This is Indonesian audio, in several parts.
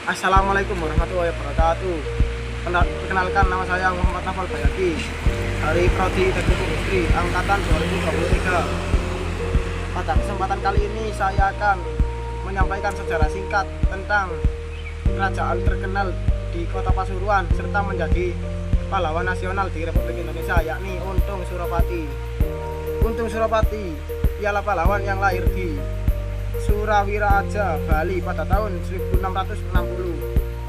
Assalamualaikum warahmatullahi wabarakatuh. Perkenalkan, nama saya Muhammad Nafal Bayaki dari Prodi Teknik Industri Angkatan 2023. Pada kesempatan kali ini saya akan menyampaikan sejarah singkat tentang kerajaan terkenal di Kota Pasuruan serta menjadi pahlawan nasional di Republik Indonesia, yakni Untung Suropati. Untung Suropati ialah pahlawan yang lahir di Surawiraja, Bali pada tahun 1660.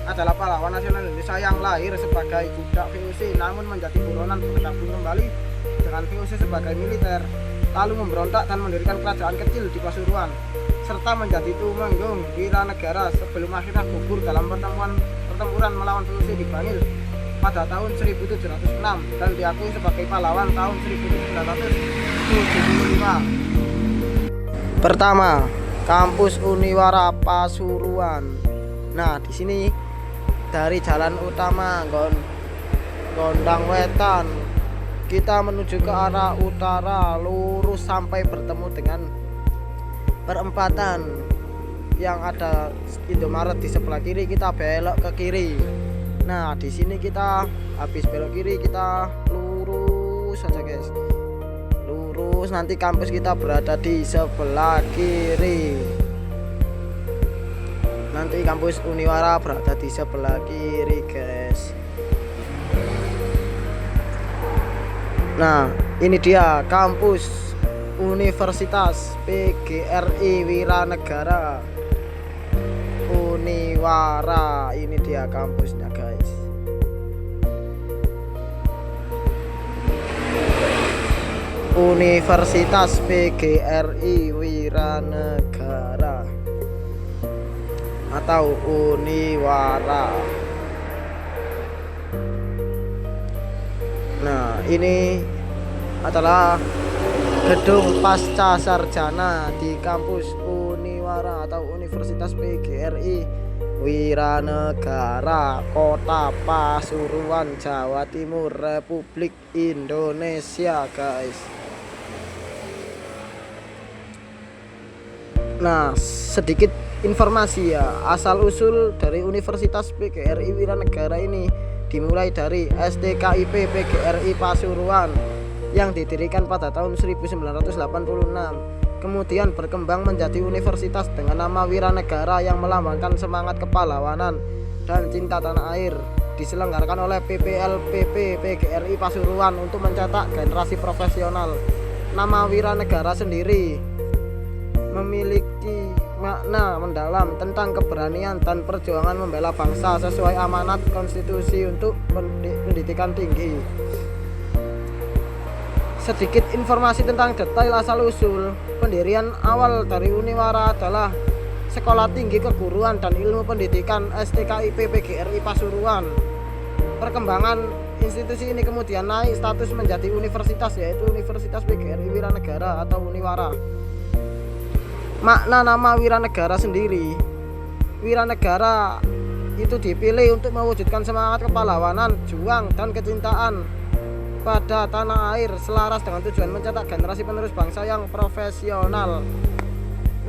Adalah pahlawan nasional Indonesia yang lahir sebagai budak VOC namun menjadi buronan bergabung kembali dengan VOC sebagai militer, lalu memberontak dan mendirikan kerajaan kecil di Pasuruan serta menjadi tumenggung wiranegara sebelum akhirnya gugur dalam pertempuran melawan VOC di Bangil pada tahun 1706 dan diakui sebagai pahlawan tahun 1775. Pertama, Kampus Uniwara Pasuruan. Nah, di sini dari jalan utama Gondang Wetan kita menuju ke arah utara lurus sampai bertemu dengan perempatan yang ada Indomaret di sebelah kiri, kita belok ke kiri. Nah, di sini kita habis belok kiri kita lurus saja, guys. Lurus, nanti kampus kita berada di sebelah kiri. Nanti kampus Uniwara berada di sebelah kiri, guys. Nah, ini dia kampus Universitas PGRI Wiranegara Uniwara. Ini dia kampusnya, guys. Universitas PGRI Wiranegara atau Uniwara. Nah, ini adalah gedung pasca sarjana di kampus Uniwara atau Universitas PGRI Wiranegara, Kota Pasuruan, Jawa Timur, Republik Indonesia, guys. Nah, sedikit informasi ya, asal usul dari Universitas PGRI Wiranegara ini dimulai dari STKIP PGRI Pasuruan yang didirikan pada tahun 1986. Kemudian berkembang menjadi universitas dengan nama Wiranegara yang melambangkan semangat kepahlawanan dan cinta tanah air. Diselenggarakan oleh PPLPP PGRI Pasuruan untuk mencetak generasi profesional. Nama Wiranegara sendiri memiliki makna mendalam tentang keberanian dan perjuangan membela bangsa sesuai amanat konstitusi untuk pendidikan tinggi. Sedikit informasi tentang detail asal usul. Pendirian awal dari Uniwara adalah Sekolah Tinggi Keguruan dan Ilmu Pendidikan STKIP PGRI Pasuruan. Perkembangan institusi ini kemudian naik status menjadi universitas, yaitu Universitas PGRI Wiranegara atau Uniwara. Makna nama Wiranegara sendiri, Wiranegara itu dipilih untuk mewujudkan semangat kepahlawanan, juang, dan kecintaan pada tanah air selaras dengan tujuan mencetak generasi penerus bangsa yang profesional.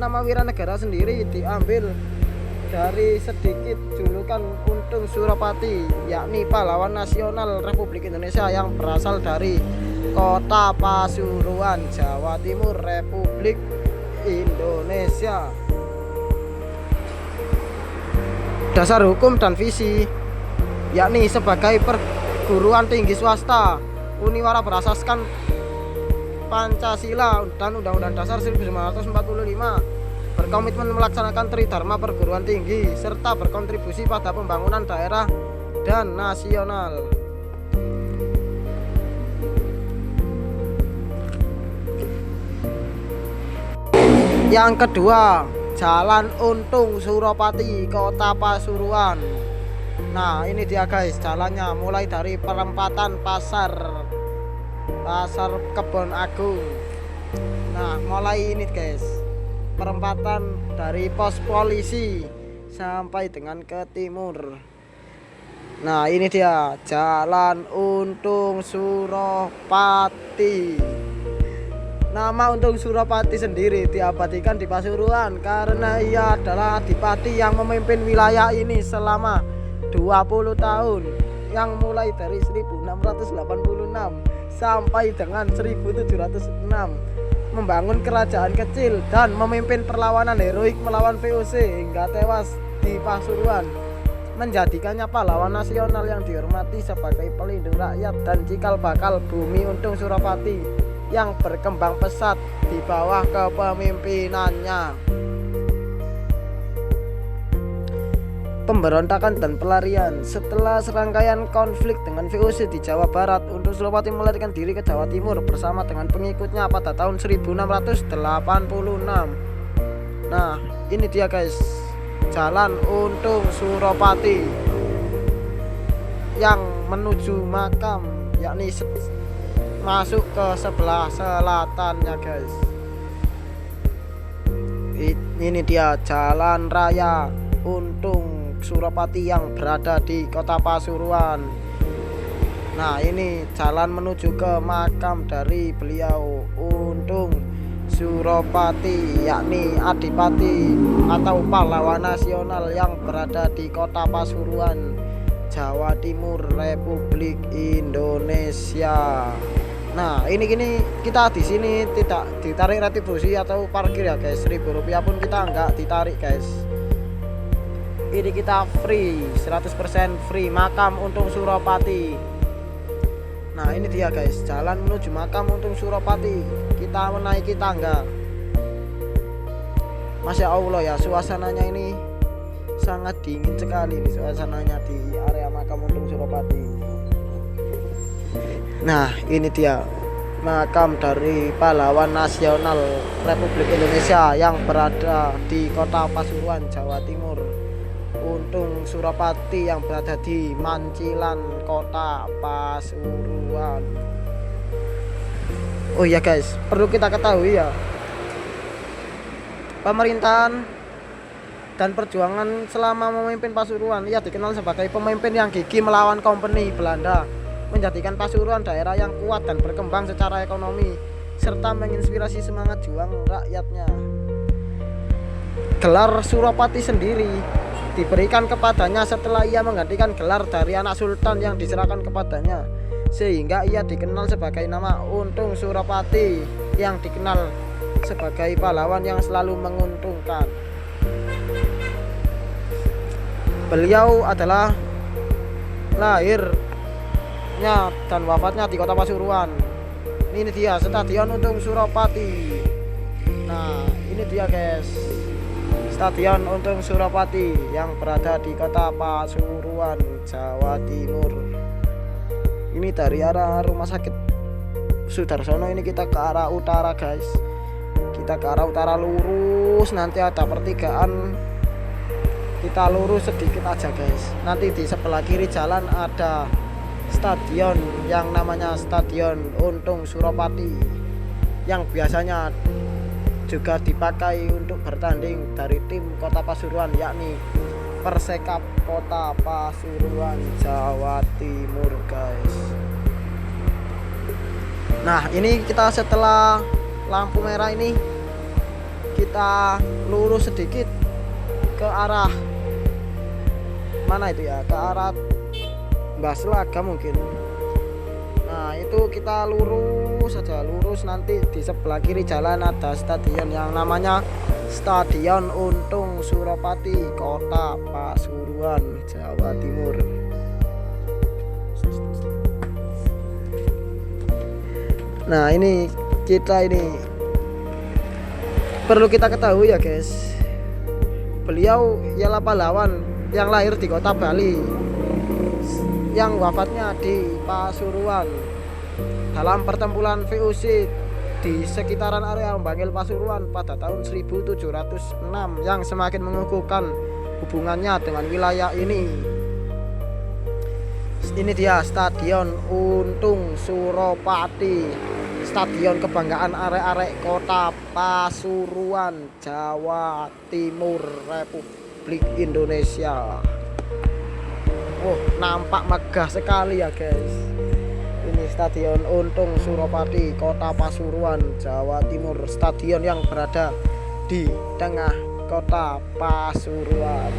Nama Wiranegara sendiri diambil dari sedikit julukan Untung Suropati, yakni pahlawan nasional Republik Indonesia yang berasal dari Kota Pasuruan, Jawa Timur, Republik Indonesia. Dasar hukum dan visi, yakni sebagai perguruan tinggi swasta, Uniwara berasaskan Pancasila dan Undang-Undang Dasar 1945, berkomitmen melaksanakan tridharma perguruan tinggi serta berkontribusi pada pembangunan daerah dan nasional. Yang kedua, Jalan Untung Suropati, Kota Pasuruan. Nah, ini dia, guys, jalannya mulai dari perempatan pasar Kebon Agung. Nah, mulai ini, guys, perempatan dari pos polisi sampai dengan ke timur. Nah, ini dia Jalan Untung Suropati. Nama Untung Suropati sendiri diabadikan di Pasuruan karena ia adalah adipati yang memimpin wilayah ini selama 20 tahun, yang mulai dari 1686 sampai dengan 1706, membangun kerajaan kecil dan memimpin perlawanan heroik melawan VOC hingga tewas di Pasuruan, menjadikannya pahlawan nasional yang dihormati sebagai pelindung rakyat dan cikal bakal bumi Untung Suropati yang berkembang pesat di bawah kepemimpinannya. Pemberontakan dan pelarian. Setelah serangkaian konflik dengan VOC di Jawa Barat, Untung Suropati melarikan diri ke Jawa Timur bersama dengan pengikutnya pada tahun 1686. Nah, ini dia guys, jalan Untung Suropati yang menuju makam, yakni masuk ke sebelah selatannya guys. Ini dia jalan raya Untung Suropati yang berada di kota Pasuruan. Nah, ini jalan menuju ke makam dari beliau Untung Suropati, yakni adipati atau pahlawan nasional yang berada di kota Pasuruan, Jawa Timur, Republik Indonesia. Nah, ini kita di sini tidak ditarik retribusi atau parkir ya guys. Rp1.000 pun kita enggak ditarik guys. Ini kita free, 100% free makam Untung Suropati. Nah, ini dia guys, jalan menuju makam Untung Suropati. Kita menaiki tangga. Masya Allah ya, suasananya ini sangat dingin sekali nih, suasananya di area makam Untung Suropati. Nah, ini dia makam dari pahlawan nasional Republik Indonesia yang berada di kota Pasuruan, Jawa Timur, Untung Suropati yang berada di Mancilan, kota Pasuruan. Oh iya guys, perlu kita ketahui ya, pemerintahan dan perjuangan selama memimpin Pasuruan, ia dikenal sebagai pemimpin yang gigih melawan kompeni Belanda, menjadikan Pasuruan daerah yang kuat dan berkembang secara ekonomi, serta menginspirasi semangat juang rakyatnya. Gelar Suropati sendiri diberikan kepadanya setelah ia menggantikan gelar dari anak sultan yang diserahkan kepadanya, sehingga ia dikenal sebagai nama Untung Suropati, yang dikenal sebagai pahlawan yang selalu menguntungkan. Beliau adalah lahirnya dan wafatnya di kota Pasuruan. Ini dia Stadion Untung Suropati. Nah, ini dia guys, Stadion Untung Suropati yang berada di kota Pasuruan, Jawa Timur. Ini dari arah rumah sakit Sudarsono, ini kita ke arah utara guys. Kita ke arah utara lurus, nanti ada pertigaan, kita lurus sedikit aja guys. Nanti di sebelah kiri jalan ada stadion yang namanya Stadion Untung Suropati, yang biasanya juga dipakai untuk bertanding dari tim kota Pasuruan, yakni Persekap Kota Pasuruan, Jawa Timur guys. Nah, ini kita setelah lampu merah ini kita lurus sedikit ke arah mana itu ya, ke arah Mbah Selaga mungkin. Nah, itu kita lurus saja, lurus, nanti di sebelah kiri jalan ada stadion yang namanya Stadion Untung Suropati, kota Pasuruan, Jawa Timur. Nah, ini kita perlu kita ketahui ya guys, beliau ialah pahlawan yang lahir di kota Bali, yang wafatnya di Pasuruan dalam pertempuran VOC di sekitaran area Bangil Pasuruan pada tahun 1706, yang semakin mengukuhkan hubungannya dengan wilayah ini. Ini dia Stadion Untung Suropati, stadion kebanggaan arek-arek kota Pasuruan, Jawa Timur, Republik Indonesia. Oh, nampak megah sekali ya guys. Ini Stadion Untung Suropati, Kota Pasuruan, Jawa Timur. Stadion yang berada di tengah Kota Pasuruan,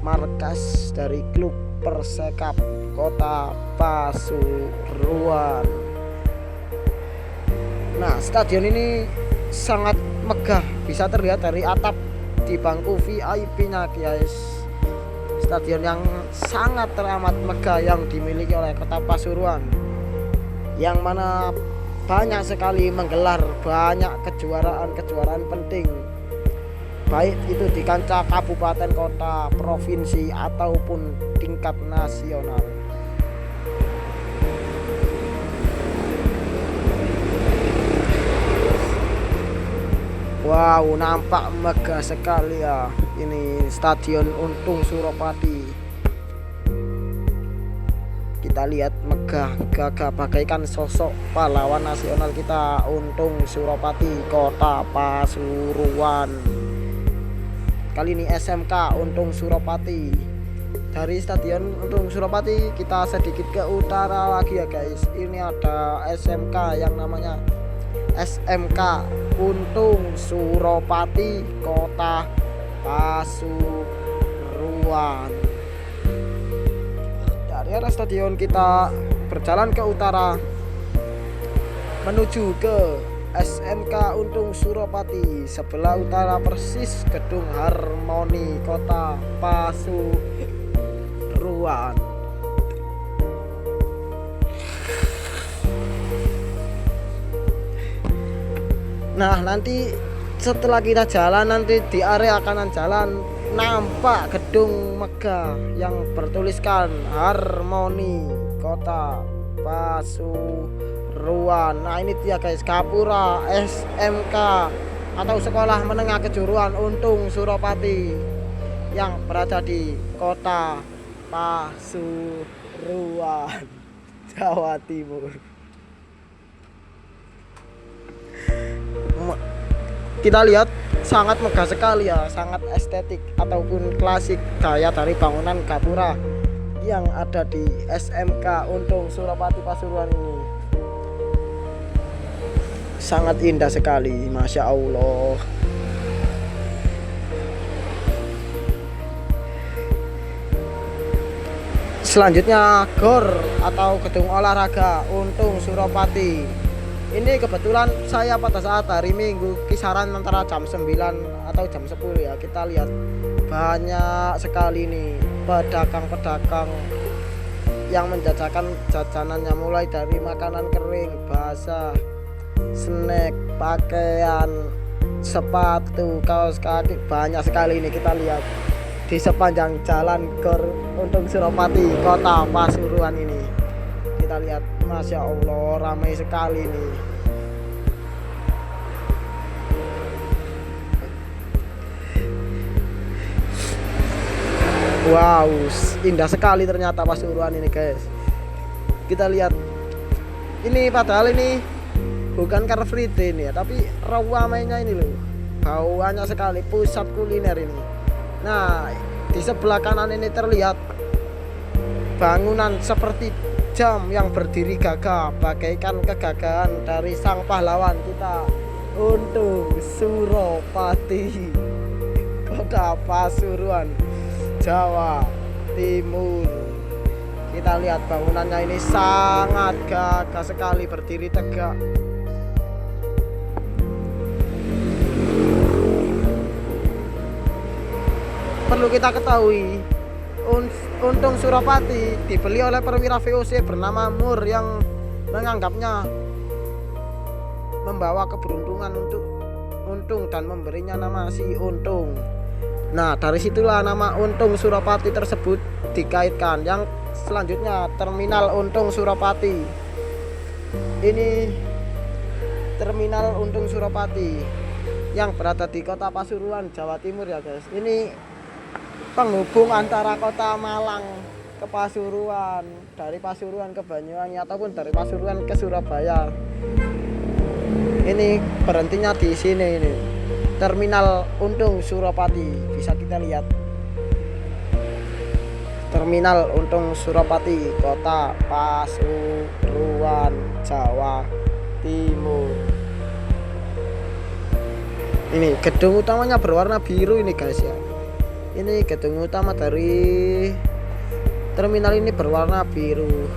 markas dari klub Persekap Kota Pasuruan. Nah, stadion ini sangat megah, bisa terlihat dari atap di bangku VIP-nya, guys. Stadion yang sangat teramat megah yang dimiliki oleh Kota Pasuruan, yang mana banyak sekali menggelar banyak kejuaraan penting, baik itu di kancah kabupaten, kota, provinsi ataupun tingkat nasional. Wow, nampak megah sekali ya. Ini Stadion Untung Suropati. Kita lihat megah gagah bagaikan sosok pahlawan nasional kita, Untung Suropati, Kota Pasuruan. Kali ini SMK Untung Suropati. Dari Stadion Untung Suropati kita sedikit ke utara lagi ya, guys. Ini ada SMK yang namanya SMK Untung Suropati, Kota Pasuruan. Dari arah stadion kita berjalan ke utara menuju ke SMK Untung Suropati. Sebelah utara persis Gedung Harmoni Kota Pasuruan. Nah, nanti setelah kita jalan, nanti di area kanan jalan nampak gedung megah yang bertuliskan Harmoni Kota Pasuruan. Nah, ini dia, guys, Gapura SMK atau Sekolah Menengah Kejuruan Untung Suropati yang berada di Kota Pasuruan, Jawa Timur. Kita lihat sangat megah sekali ya, sangat estetik ataupun klasik gaya dari bangunan Gapura yang ada di SMK Untung Suropati Pasuruan ini. Sangat indah sekali, Masya Allah. Selanjutnya GOR atau Gedung Olahraga Untung Suropati. Ini kebetulan saya pada saat hari Minggu kisaran antara jam 9 atau jam 10 ya. Kita lihat banyak sekali nih pedagang-pedagang yang menjajakan jajanannya, mulai dari makanan kering, basah, snack, pakaian, sepatu, kaos kaki. Banyak sekali ini kita lihat di sepanjang jalan GOR Untung Suropati, Kota Pasuruan ini. Kita lihat, Masya Allah, ramai sekali nih. Wow, indah sekali ternyata Pasuruan ini, guys. Kita lihat, ini padahal ini bukan Car Free Day ini ya, tapi ramainya ini loh, bauannya sekali, pusat kuliner ini. Nah, di sebelah kanan ini terlihat bangunan seperti jam yang berdiri gagah bagaikan kegagahan dari sang pahlawan kita, Untung Suropati, Kota Pasuruan, Jawa Timur. Kita lihat bangunannya ini sangat gagah sekali, berdiri tegak. Perlu kita ketahui, Untung Suropati dibeli oleh perwira VOC bernama Mur yang menganggapnya membawa keberuntungan untuk Untung dan memberinya nama si Untung. Nah, dari situlah nama Untung Suropati tersebut dikaitkan. Yang selanjutnya Terminal Untung Suropati. Ini Terminal Untung Suropati yang berada di Kota Pasuruan, Jawa Timur ya, guys. Ini penghubung antara Kota Malang ke Pasuruan, dari Pasuruan ke Banyuwangi ataupun dari Pasuruan ke Surabaya. Ini berhentinya di sini, ini Terminal Untung Suropati, bisa kita lihat. Terminal Untung Suropati, Kota Pasuruan, Jawa Timur. Ini gedung utamanya berwarna biru ini guys ya. Ini gedung utama dari terminal ini berwarna biru.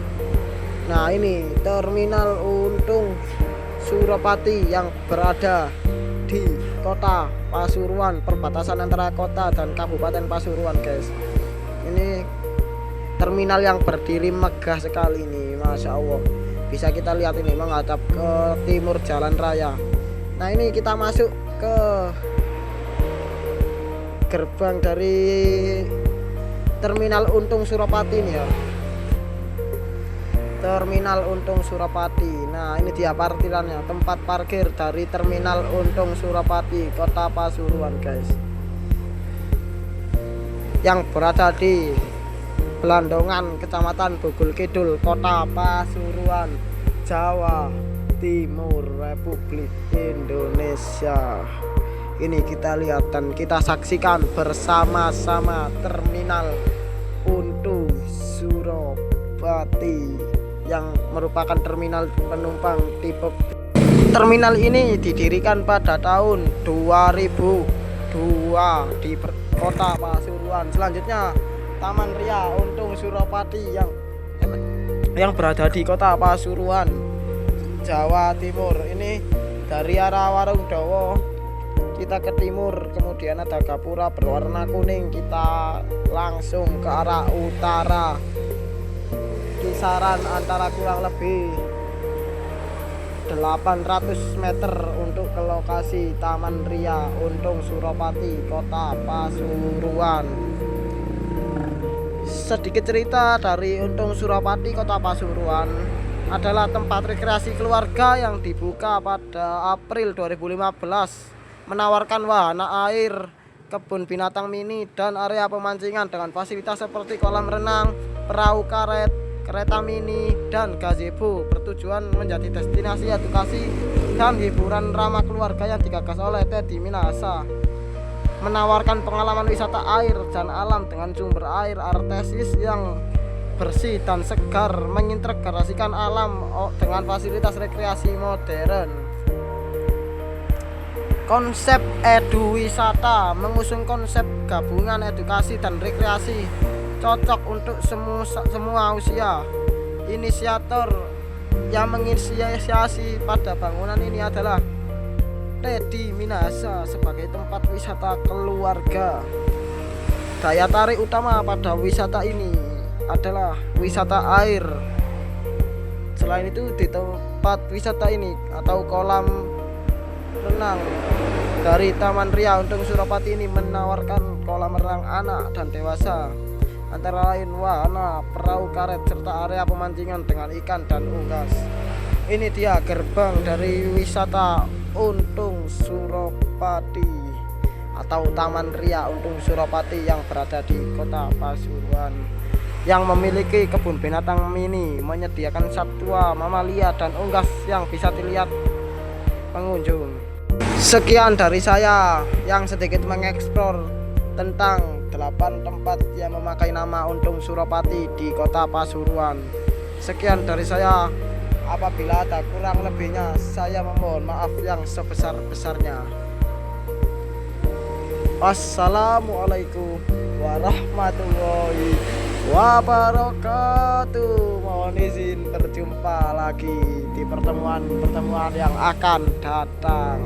Nah, ini Terminal Untung Suropati yang berada di Kota Pasuruan, perbatasan antara kota dan Kabupaten Pasuruan guys. Ini terminal yang berdiri megah sekali ini, Masya Allah. Bisa kita lihat ini menghadap ke timur jalan raya. Nah, ini kita masuk ke gerbang dari Terminal Untung Suropati ini ya. Terminal Untung Suropati. Nah, ini dia parkirannya, tempat parkir dari Terminal Untung Suropati, Kota Pasuruan guys, yang berada di Belandongan, Kecamatan Bogol Kidul, Kota Pasuruan, Jawa Timur, Republik Indonesia. Ini kita lihat dan kita saksikan bersama-sama Terminal Untung Suropati yang merupakan terminal penumpang tipe. Terminal ini didirikan pada tahun 2002 di Kota Pasuruan. Selanjutnya Taman Ria Untung Suropati yang berada di Kota Pasuruan, Jawa Timur. Ini dari arah Warung Dawa kita ke timur, kemudian ada gapura berwarna kuning, kita langsung ke arah utara, kisaran antara kurang lebih 800 meter untuk ke lokasi Taman Ria Untung Suropati, Kota Pasuruan. Sedikit cerita dari Untung Suropati, Kota Pasuruan adalah tempat rekreasi keluarga yang dibuka pada April 2015, menawarkan wahana air, kebun binatang mini, dan area pemancingan dengan fasilitas seperti kolam renang, perahu karet, kereta mini, dan gazebo, bertujuan menjadi destinasi edukasi dan hiburan ramah keluarga yang digagas oleh Teddy Minahasa, menawarkan pengalaman wisata air dan alam dengan sumber air artesis yang bersih dan segar, mengintegrasikan alam dengan fasilitas rekreasi modern. Konsep edu wisata mengusung konsep gabungan edukasi dan rekreasi, cocok untuk semua usia. Inisiator yang menginisiasi pada bangunan ini adalah Teddy Minahasa sebagai tempat wisata keluarga. Daya tarik utama pada wisata ini adalah wisata air. Selain itu, di tempat wisata ini atau kolam renang dari Taman Ria Untung Suropati ini menawarkan kolam renang anak dan dewasa, antara lain wahana perahu karet serta area pemancingan dengan ikan dan unggas. Ini dia gerbang dari wisata Untung Suropati atau Taman Ria Untung Suropati yang berada di Kota Pasuruan, yang memiliki kebun binatang mini, menyediakan satwa, mamalia, dan unggas yang bisa dilihat pengunjung. Sekian dari saya yang sedikit mengeksplor tentang 8 tempat yang memakai nama Untung Suropati di Kota Pasuruan. Sekian dari saya. Apabila ada kurang lebihnya, saya memohon maaf yang sebesar-besarnya. Wassalamualaikum warahmatullahi wabarakatuh. Mohon izin berjumpa lagi di pertemuan yang akan datang.